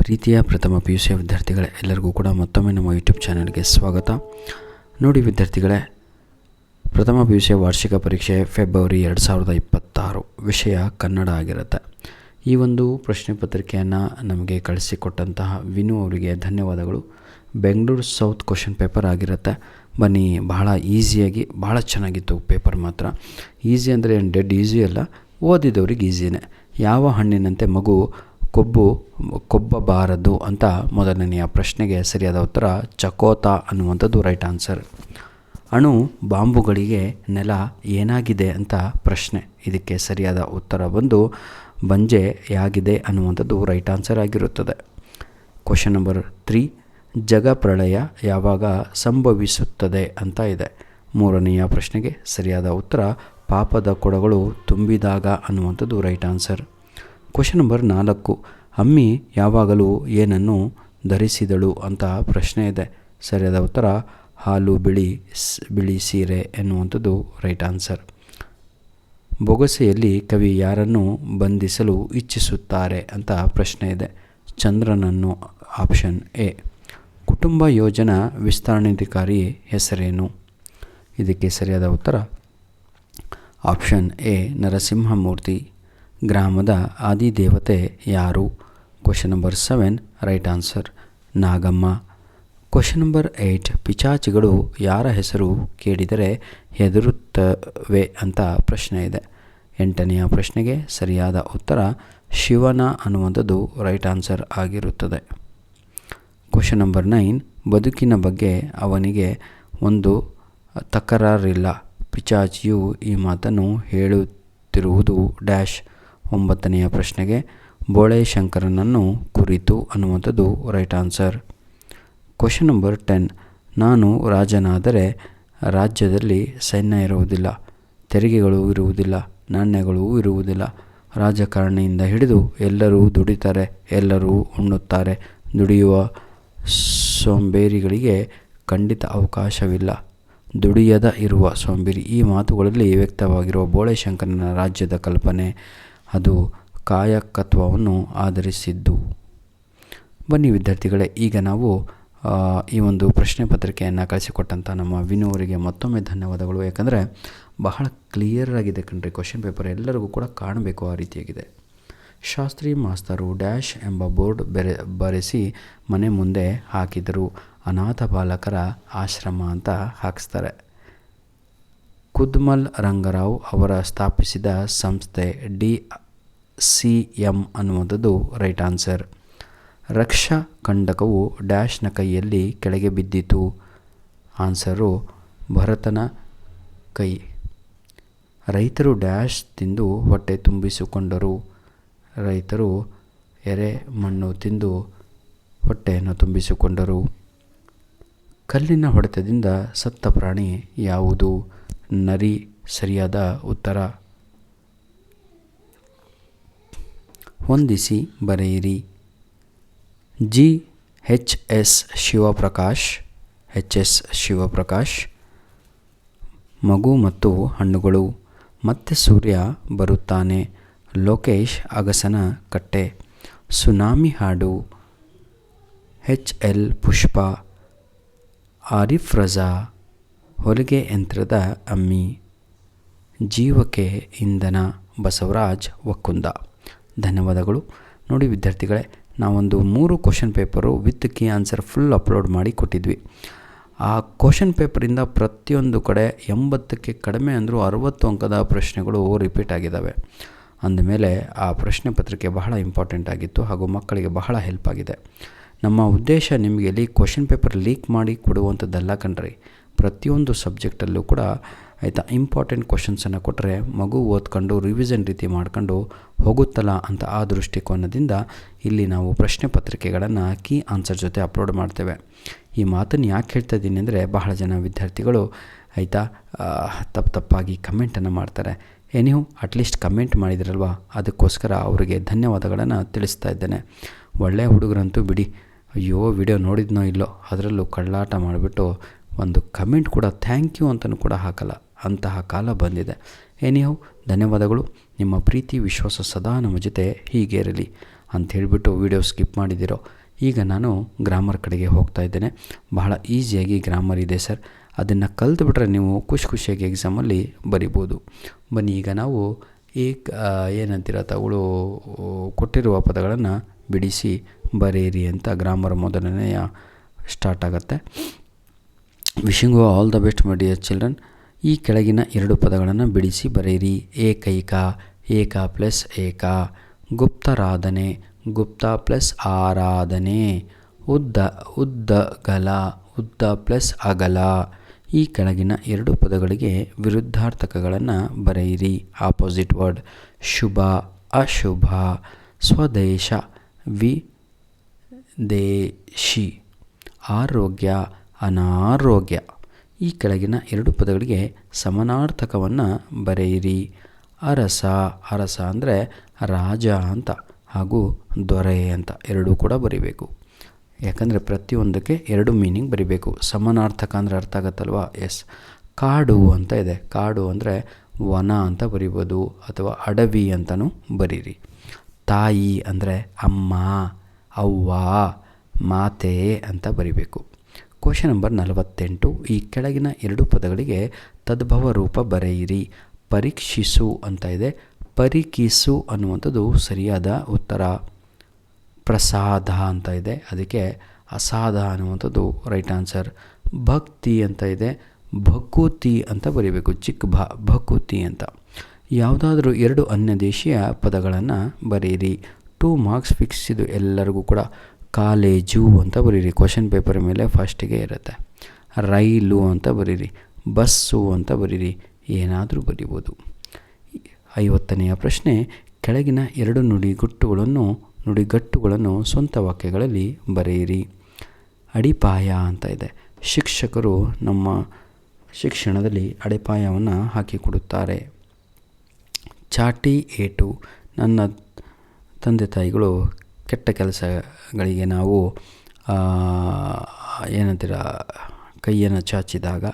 ಪ್ರೀತಿಯ ಪ್ರಥಮ PUC ವಿದ್ಯಾರ್ಥಿಗಳೇ, ಎಲ್ಲರಿಗೂ ಕೂಡ ಮತ್ತೊಮ್ಮೆ ನಮ್ಮ ಯೂಟ್ಯೂಬ್ ಚಾನಲ್ಗೆ ಸ್ವಾಗತ. ನೋಡಿ ವಿದ್ಯಾರ್ಥಿಗಳೇ, ಪ್ರಥಮ PUC ವಾರ್ಷಿಕ ಪರೀಕ್ಷೆ ಫೆಬ್ರವರಿ 2026, ವಿಷಯ ಕನ್ನಡ ಆಗಿರುತ್ತೆ. ಈ ಒಂದು ಪ್ರಶ್ನೆ ಪತ್ರಿಕೆಯನ್ನು ನಮಗೆ ಕಳಿಸಿಕೊಟ್ಟಂತಹ ವಿನು ಅವರಿಗೆ ಧನ್ಯವಾದಗಳು. ಬೆಂಗಳೂರು ಸೌತ್ ಕ್ವಶನ್ ಪೇಪರ್ ಆಗಿರುತ್ತೆ. ಬನ್ನಿ, ಬಹಳ ಈಸಿಯಾಗಿ ಬಹಳ ಚೆನ್ನಾಗಿತ್ತು ಪೇಪರ್. ಮಾತ್ರ ಈಸಿ ಅಂದರೆ ಏನು ಡೆಡ್ ಈಸಿ ಅಲ್ಲ, ಓದಿದವ್ರಿಗೆ ಈಸಿನೇ. ಯಾವ ಹಣ್ಣಿನಂತೆ ಮಗು ಕೊಬ್ಬಬಾರದು ಅಂತ ಮೊದಲನೆಯ ಪ್ರಶ್ನೆಗೆ ಸರಿಯಾದ ಉತ್ತರ ಚಕೋತ ಅನ್ನುವಂಥದ್ದು ರೈಟ್ ಆನ್ಸರ್. ಅಣು ಬಾಂಬುಗಳಿಗೆ ನೆಲ ಏನಾಗಿದೆ ಅಂತ ಪ್ರಶ್ನೆ. ಇದಕ್ಕೆ ಸರಿಯಾದ ಉತ್ತರ ಬಂದು ಬಂಜೆಯಾಗಿದೆ ಅನ್ನುವಂಥದ್ದು ರೈಟ್ ಆನ್ಸರ್ ಆಗಿರುತ್ತದೆ. ಕ್ವಶನ್ ನಂಬರ್ 3, ಜಗ ಪ್ರಳಯ ಯಾವಾಗ ಸಂಭವಿಸುತ್ತದೆ ಅಂತ ಇದೆ. ಮೂರನೆಯ ಪ್ರಶ್ನೆಗೆ ಸರಿಯಾದ ಉತ್ತರ ಪಾಪದ ಕೊಡಗಳು ತುಂಬಿದಾಗ ಅನ್ನುವಂಥದ್ದು ರೈಟ್ ಆನ್ಸರ್. ಕ್ವಶನ್ ನಂಬರ್ 4, ಅಮ್ಮಿ ಯಾವಾಗಲೂ ಏನನ್ನು ಧರಿಸಿದಳು ಅಂತ ಪ್ರಶ್ನೆ ಇದೆ. ಸರಿಯಾದ ಉತ್ತರ ಹಾಲು ಬಿಳಿ ಸೀರೆ ಎನ್ನುವಂಥದ್ದು ರೈಟ್ ಆನ್ಸರ್. ಬೊಗಸೆಯಲ್ಲಿ ಕವಿ ಯಾರನ್ನು ಬಂಧಿಸಲು ಇಚ್ಛಿಸುತ್ತಾರೆ ಅಂತ ಪ್ರಶ್ನೆ ಇದೆ. ಚಂದ್ರನನ್ನು, ಆಪ್ಷನ್ ಎ. ಕುಟುಂಬ ಯೋಜನಾ ವಿಸ್ತರಣಾಧಿಕಾರಿ ಹೆಸರೇನು? ಇದಕ್ಕೆ ಸರಿಯಾದ ಉತ್ತರ ಆಪ್ಷನ್ ಎ ನರಸಿಂಹಮೂರ್ತಿ. ಗ್ರಾಮದ ಆದಿದೇವತೆ ಯಾರು? Question number 7 right answer Nagamma. Question number 8, ಪಿಚಾಚಿಗಳು ಯಾರ ಹೆಸರು ಕೇಳಿದರೆ ಹೆದರುತ್ತವೆ ಅಂತ ಪ್ರಶ್ನೆ ಇದೆ. 8ನೆಯ ಪ್ರಶ್ನೆಗೆ ಸರಿಯಾದ ಉತ್ತರ ಶಿವನ ಅನ್ನುವಂಥದ್ದು ರೈಟ್ ಆನ್ಸರ್ ಆಗಿರುತ್ತದೆ. ಕ್ವಶನ್ ನಂಬರ್ 9, ಬದುಕಿನ ಬಗ್ಗೆ ಅವನಿಗೆ ಒಂದು ತಕರಾರಿಲ್ಲ. ಪಿಚಾಚಿಯು ಈ ಮಾತನ್ನು ಹೇಳುತ್ತಿರುವುದು ಡ್ಯಾಶ್. 9ನೆಯ ಪ್ರಶ್ನೆಗೆ ಬೋಳೆ ಶಂಕರನನ್ನು ಕುರಿತು ಅನ್ನುವಂಥದ್ದು ರೈಟ್ ಆನ್ಸರ್. ಕ್ವಶನ್ ನಂಬರ್ 10, ನಾನು ರಾಜನಾದರೆ ರಾಜ್ಯದಲ್ಲಿ ಸೈನ್ಯ ಇರುವುದಿಲ್ಲ, ತೆರಿಗೆಗಳು ಇರುವುದಿಲ್ಲ, ನಾಣ್ಯಗಳು ಇರುವುದಿಲ್ಲ. ರಾಜಕಾರಣಿಯಿಂದ ಹಿಡಿದು ಎಲ್ಲರೂ ದುಡಿತಾರೆ, ಎಲ್ಲರೂ ಉಣ್ಣುತ್ತಾರೆ. ದುಡಿಯುವ ಸೋಂಬೇರಿಗಳಿಗೆ ಖಂಡಿತ ಅವಕಾಶವಿಲ್ಲ. ದುಡಿಯದ ಇರುವ ಸೋಂಬೇರಿ. ಈ ಮಾತುಗಳಲ್ಲಿ ವ್ಯಕ್ತವಾಗಿರುವ ಬೋಳೆ ಶಂಕರನ ರಾಜ್ಯದ ಕಲ್ಪನೆ ಅದು ಕಾಯಕತ್ವವನ್ನು ಆಧರಿಸಿದ್ದು. ಬನ್ನಿ ವಿದ್ಯಾರ್ಥಿಗಳೇ, ಈಗ ನಾವು ಈ ಒಂದು ಪ್ರಶ್ನೆ ಪತ್ರಿಕೆಯನ್ನು ಕಳಿಸಿಕೊಟ್ಟಂಥ ನಮ್ಮ ವಿನು ಅವರಿಗೆ ಮತ್ತೊಮ್ಮೆ ಧನ್ಯವಾದಗಳು. ಯಾಕಂದರೆ ಬಹಳ ಕ್ಲಿಯರ್ ಆಗಿದೆ ಕಣ್ರಿ ಕ್ವಶನ್ ಪೇಪರ್, ಎಲ್ಲರಿಗೂ ಕೂಡ ಕಾಣಬೇಕು ಆ ರೀತಿಯಾಗಿದೆ. ಶಾಸ್ತ್ರಿ ಮಾಸ್ತರು ಡ್ಯಾಶ್ ಎಂಬ ಬೋರ್ಡ್ ಬರೆಸಿ ಮನೆ ಮುಂದೆ ಹಾಕಿದರು. ಅನಾಥ ಬಾಲಕರ ಆಶ್ರಮ ಅಂತ ಹಾಕಿಸ್ತಾರೆ. ಕುದ್ಮಲ್ ರಂಗರಾವ್ ಅವರ ಸ್ಥಾಪಿಸಿದ ಸಂಸ್ಥೆ DCM ಅನ್ನುವಂಥದ್ದು ರೈಟ್ ಆನ್ಸರ್. ರಕ್ಷಾ ಕಂಡಕವು ಡ್ಯಾಶ್ನ ಕೈಯಲ್ಲಿ ಕೆಳಗೆ ಬಿದ್ದಿತು. ಆನ್ಸರು ಭರತನ ಕೈ. ರೈತರು ಡ್ಯಾಶ್ ತಿಂದು ಹೊಟ್ಟೆ ತುಂಬಿಸಿಕೊಂಡರು. ರೈತರು ಎರೆ ಮಣ್ಣು ತಿಂದು ಹೊಟ್ಟೆಯನ್ನು ತುಂಬಿಸಿಕೊಂಡರು. ಕಲ್ಲಿನ ಹೊಡೆತದಿಂದ ಸತ್ತ ಪ್ರಾಣಿ ಯಾವುದು? ನರಿ. ಸರಿಯಾದ ಉತ್ತರ. ಹೊಂದಿಸಿ ಬರೆಯಿರಿ. HS ಶಿವಪ್ರಕಾಶ್. ಮಗು ಮತ್ತು ಹಣ್ಣುಗಳು. ಮತ್ತೆ ಸೂರ್ಯ ಬರುತ್ತಾನೆ. ಲೋಕೇಶ್ ಅಗಸನ ಕಟ್ಟೆ. ಸುನಾಮಿ ಹಾಡು. HL ಪುಷ್ಪ. ಆರಿಫ್ ರಜಾ. ಹೊಲಿಗೆ ಯಂತ್ರದ ಅಮ್ಮಿ. ಜೀವಕ್ಕೆ ಇಂಧನ. ಬಸವರಾಜ್ ವಕ್ಕುಂದ. ಧನ್ಯವಾದಗಳು. ನೋಡಿ ವಿದ್ಯಾರ್ಥಿಗಳೇ, ನಾವೊಂದು 3 question paper with key answer full upload ಮಾಡಿ ಕೊಟ್ಟಿದ್ವಿ. ಆ ಕ್ವಶನ್ ಪೇಪರಿಂದ ಪ್ರತಿಯೊಂದು ಕಡೆ 80ಕ್ಕೆ ಕಡಿಮೆ ಅಂದರೂ 60 ಅಂಕದ ಪ್ರಶ್ನೆಗಳು ರಿಪೀಟ್ ಆಗಿದ್ದಾವೆ. ಅಂದಮೇಲೆ ಆ ಪ್ರಶ್ನೆ ಪತ್ರಿಕೆ ಬಹಳ ಇಂಪಾರ್ಟೆಂಟ್ ಆಗಿತ್ತು ಹಾಗೂ ಮಕ್ಕಳಿಗೆ ಬಹಳ ಹೆಲ್ಪ್ ಆಗಿದೆ. ನಮ್ಮ ಉದ್ದೇಶ ನಿಮಗೆ ಇಲ್ಲಿ ಕ್ವಶನ್ ಪೇಪರ್ ಲೀಕ್ ಮಾಡಿ ಕೊಡುವಂಥದ್ದಲ್ಲ ಕಣ್ರಿ. ಪ್ರತಿಯೊಂದು ಸಬ್ಜೆಕ್ಟಲ್ಲೂ ಕೂಡ ಆಯಿತಾ ಇಂಪಾರ್ಟೆಂಟ್ ಕ್ವಶನ್ಸನ್ನು ಕೊಟ್ಟರೆ ಮಗು ಓದ್ಕೊಂಡು ರಿವಿಷನ್ ರೀತಿ ಮಾಡ್ಕೊಂಡು ಹೋಗುತ್ತಲ್ಲ ಅಂತ ಆ ದೃಷ್ಟಿಕೋನದಿಂದ ಇಲ್ಲಿ ನಾವು ಪ್ರಶ್ನೆ ಪತ್ರಿಕೆಗಳನ್ನು ಕೀ ಆನ್ಸರ್ ಜೊತೆ ಅಪ್ಲೋಡ್ ಮಾಡ್ತೇವೆ. ಈ ಮಾತನ್ನು ಯಾಕೆ ಹೇಳ್ತಾ ಇದ್ದೀನಿ ಅಂದರೆ, ಬಹಳ ಜನ ವಿದ್ಯಾರ್ಥಿಗಳು ಆಯಿತಾ ತಪ್ಪಾಗಿ ಕಮೆಂಟನ್ನು ಮಾಡ್ತಾರೆ. ನೀವು ಅಟ್ಲೀಸ್ಟ್ ಕಮೆಂಟ್ ಮಾಡಿದ್ರಲ್ವ, ಅದಕ್ಕೋಸ್ಕರ ಅವರಿಗೆ ಧನ್ಯವಾದಗಳನ್ನು ತಿಳಿಸ್ತಾ ಇದ್ದೇನೆ. ಒಳ್ಳೆಯ ಹುಡುಗರಂತೂ ಬಿಡಿ, ಅಯ್ಯೋ ವಿಡಿಯೋ ನೋಡಿದ್ನೋ ಇಲ್ಲೋ ಅದರಲ್ಲೂ ಕಳ್ಳಾಟ ಮಾಡಿಬಿಟ್ಟು ಒಂದು ಕಮೆಂಟ್ ಕೂಡ ಥ್ಯಾಂಕ್ ಯು ಅಂತಲೂ ಕೂಡ ಹಾಕಲ್ಲ. ಅಂತಹ ಕಾಲ ಬಂದಿದೆ. ಧನ್ಯವಾದಗಳು. ನಿಮ್ಮ ಪ್ರೀತಿ ವಿಶ್ವಾಸ ಸದಾ ನಮ್ಮ ಜೊತೆ ಹೀಗೆ ಇರಲಿ. ಅಂತ ಹೇಳಿಬಿಟ್ಟು ವಿಡಿಯೋ ಸ್ಕಿಪ್ ಮಾಡಿದ್ದೀರೋ. ಈಗ ನಾನು ಗ್ರಾಮರ್ ಕಡೆಗೆ ಹೋಗ್ತಾ ಇದ್ದೇನೆ. ಬಹಳ ಈಸಿಯಾಗಿ ಗ್ರಾಮರ್ ಇದೆ ಸರ್, ಅದನ್ನು ಕಲಿತುಬಿಟ್ರೆ ನೀವು ಖುಷಿಯಾಗಿ ಎಕ್ಸಾಮಲ್ಲಿ ಬರಿಬೋದು. ಬನ್ನಿ ಈಗ ನಾವು ಏನಂತೀರ ತಗಳು ಕೊಟ್ಟಿರುವ ಪದಗಳನ್ನು ಬಿಡಿಸಿ ಬರೆಯಿರಿ ಅಂತ ಗ್ರಾಮರ್ ಮೊದಲನೆಯ ಸ್ಟಾರ್ಟ್ ಆಗುತ್ತೆ. Wishing you all the best my dear children. ಈ ಕೆಳಗಿನ 2 ಪದಗಳನ್ನು ಬಿಡಿಸಿ ಬರೆಯಿರಿ. ಏಕೈಕ, ಏಕ ಪ್ಲಸ್ ಏಕ. ಗುಪ್ತಾರಾಧನೆ, ಗುಪ್ತ ಪ್ಲಸ್ ಆರಾಧನೆ. ಉದ್ದಗಲ, ಉದ್ದ ಪ್ಲಸ್ ಅಗಲ. ಈ ಕೆಳಗಿನ 2 ಪದಗಳಿಗೆ ವಿರುದ್ಧಾರ್ಥಕಗಳನ್ನು ಬರೆಯಿರಿ. Opposite word. ಶುಭ, ಅಶುಭ. ಸ್ವದೇಶ, ವಿದೇಶಿ. ಆರೋಗ್ಯ, ಅನಾರೋಗ್ಯ. ಈ ಕೆಳಗಿನ 2 ಪದಗಳಿಗೆ ಸಮಾನಾರ್ಥಕವನ್ನು ಬರೆಯಿರಿ. ಅರಸ, ಅರಸ ಅಂದರೆ ರಾಜ ಅಂತ, ಹಾಗೂ ದೊರೆ ಅಂತ ಎರಡೂ ಕೂಡ ಬರಿಬೇಕು. ಯಾಕಂದರೆ ಪ್ರತಿಯೊಂದಕ್ಕೆ 2 ಮೀನಿಂಗ್ ಬರಿಬೇಕು. ಸಮಾನಾರ್ಥಕ ಅಂದರೆ ಅರ್ಥ ಆಗತ್ತಲ್ವಾ? ಎಸ್. ಕಾಡು ಅಂತ ಇದೆ. ಕಾಡು ಅಂದರೆ ವನ ಅಂತ ಬರಿಬೋದು, ಅಥವಾ ಅಡವಿ ಅಂತಲೂ ಬರೀರಿ. ತಾಯಿ ಅಂದರೆ ಅಮ್ಮ, ಅವ್ವ, ಮಾತೆ ಅಂತ ಬರಿಬೇಕು. Question number 48. ಈ ಕೆಳಗಿನ 2 ಪದಗಳಿಗೆ ತದ್ಭವ ರೂಪ ಬರೆಯಿರಿ. ಪರೀಕ್ಷಿಸು ಅಂತ ಇದೆ. ಪರಿಕಿಸು ಅನ್ನುವಂಥದ್ದು ಸರಿಯಾದ ಉತ್ತರ. ಪ್ರಸಾದ ಅಂತ ಇದೆ, ಅದಕ್ಕೆ ಅಸಾದ ಅನ್ನುವಂಥದ್ದು ರೈಟ್ ಆನ್ಸರ್. ಭಕ್ತಿ ಅಂತ ಇದೆ, ಭಕುತಿ ಅಂತ ಬರೀಬೇಕು. ಭಕುತಿ ಅಂತ. ಯಾವುದಾದ್ರೂ 2 ಅನ್ಯದೇಶೀಯ ಪದಗಳನ್ನು ಬರೀರಿ. 2 ಮಾರ್ಕ್ಸ್ ಫಿಕ್ಸ್. ಇದು ಎಲ್ಲರಿಗೂ ಕೂಡ. ಕಾಲೇಜು ಅಂತ ಬರೀರಿ, ಕ್ವಶನ್ ಪೇಪರ್ ಮೇಲೆ ಫಸ್ಟಿಗೆ ಇರುತ್ತೆ. ರೈಲು ಅಂತ ಬರೀರಿ, ಬಸ್ಸು ಅಂತ ಬರೀರಿ, ಏನಾದರೂ ಬರೀಬೋದು. 50ನೆಯ ಪ್ರಶ್ನೆ. ಕೆಳಗಿನ 2 ನುಡಿಗಟ್ಟುಗಳನ್ನು ಸ್ವಂತ ವಾಕ್ಯಗಳಲ್ಲಿ ಬರೆಯಿರಿ. ಅಡಿಪಾಯ ಅಂತ ಇದೆ. ಶಿಕ್ಷಕರು ನಮ್ಮ ಶಿಕ್ಷಣದಲ್ಲಿ ಅಡಿಪಾಯವನ್ನು ಹಾಕಿಕೊಡುತ್ತಾರೆ. ಚಾಟಿ ಏಟು. ನನ್ನ ತಂದೆ ತಾಯಿಗಳು ಕೆಟ್ಟ ಕೆಲಸಗಳಿಗೆ ನಾವು ಏನಂತೀರ ಕೈಯನ್ನು ಚಾಚಿದಾಗ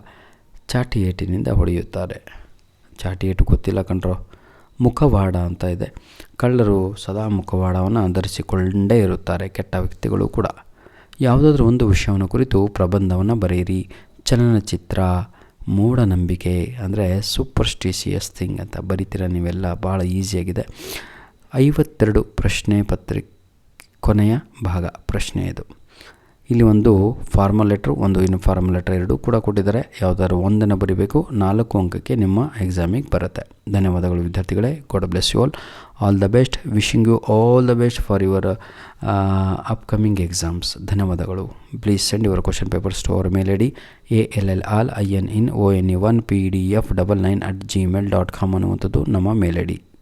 ಚಾಟಿ ಏಟಿನಿಂದ ಹೊಡೆಯುತ್ತಾರೆ. ಚಾಟಿ ಏಟು ಗೊತ್ತಿಲ್ಲ ಕಣ್ರೋ. ಮುಖವಾಡ ಅಂತ ಇದೆ. ಕಳ್ಳರು ಸದಾ ಮುಖವಾಡವನ್ನು ಧರಿಸಿಕೊಂಡೇ ಇರುತ್ತಾರೆ, ಕೆಟ್ಟ ವ್ಯಕ್ತಿಗಳು ಕೂಡ. ಯಾವುದಾದ್ರೂ ಒಂದು ವಿಷಯವನ್ನು ಕುರಿತು ಪ್ರಬಂಧವನ್ನು ಬರೆಯಿರಿ. ಚಲನಚಿತ್ರ, ಮೂಢನಂಬಿಕೆ ಅಂದರೆ ಸೂಪರ್ಸ್ಟಿಷಿಯಸ್ ಥಿಂಗ್ ಅಂತ ಬರಿತೀರ ನೀವೆಲ್ಲ. ಭಾಳ ಈಸಿಯಾಗಿದೆ. 52 ಪ್ರಶ್ನೆ ಪತ್ರಿಕೆ ಕೊನೆಯ ಭಾಗ ಪ್ರಶ್ನೆ ಇದು. ಇಲ್ಲಿ ಒಂದು ಫಾರ್ಮಲ್ ಲೆಟ್ರು, ಒಂದು ಇನ್ಫಾರ್ಮಲ್ ಲೆಟ್ರ್ ಎರಡೂ ಕೂಡ ಕೊಟ್ಟಿದ್ದಾರೆ. ಯಾವುದಾದ್ರು ಒಂದನ್ನು ಬರೀಬೇಕು. 4 ಅಂಕಕ್ಕೆ ನಿಮ್ಮ ಎಕ್ಸಾಮಿಗೆ ಬರುತ್ತೆ. ಧನ್ಯವಾದಗಳು ವಿದ್ಯಾರ್ಥಿಗಳೇ. God bless you all the best. Wishing you all the best for your upcoming exams. ಧನ್ಯವಾದಗಳು. Please send your question papers to our mail ID ALLININONE1PDF99@gmail.com ಅನ್ನುವಂಥದ್ದು ನಮ್ಮ ಮೇಲ್ ID.